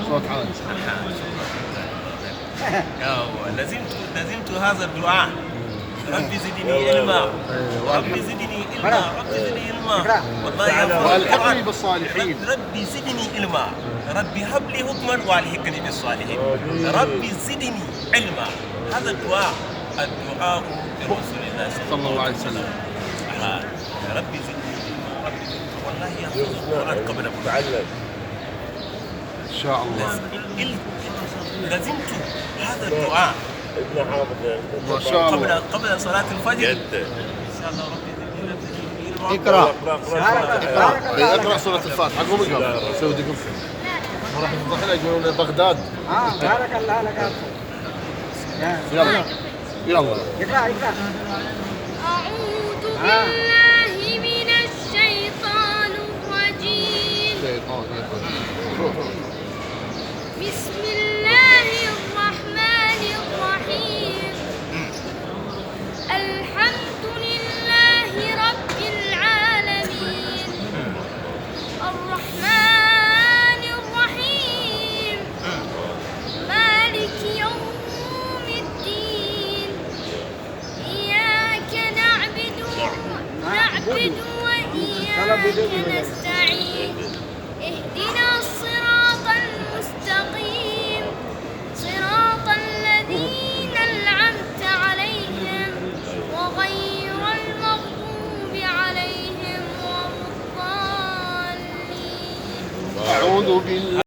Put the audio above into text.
صوت عالي. لزمت هذا الدعاء. ربي زدني علما، ربي زدني علما، ربي زدني علما. والله والحقني بالصالحين. ربي زدني علما، ربي هب لي حكما والحقني بالصالحين. ربي زدني علما. هذا الدعاء لرسول الله صلى الله عليه وسلم. ربي زدني علما، ربي زدني. والله يحفظ القرآن قبل متعلم إن شاء الله. لزمت هذا الدعاء ما شاء الله قبل صلاة الفجر. إن شاء الله ربي اقرأ. اقرأ سورة الفاتحة. قوم اقرأ. سوي دي قصة. راح يفضحنا يقولون بغداد. بارك الله لك. يلا يلا. اقرأ. أعوذ بالله من الشيطان الرجيم. بسم الله الرحمن الرحيم. الحمد لله رب العالمين، الرحمن الرحيم، مالك يوم الدين. إياك نعبد وإياك نستعين.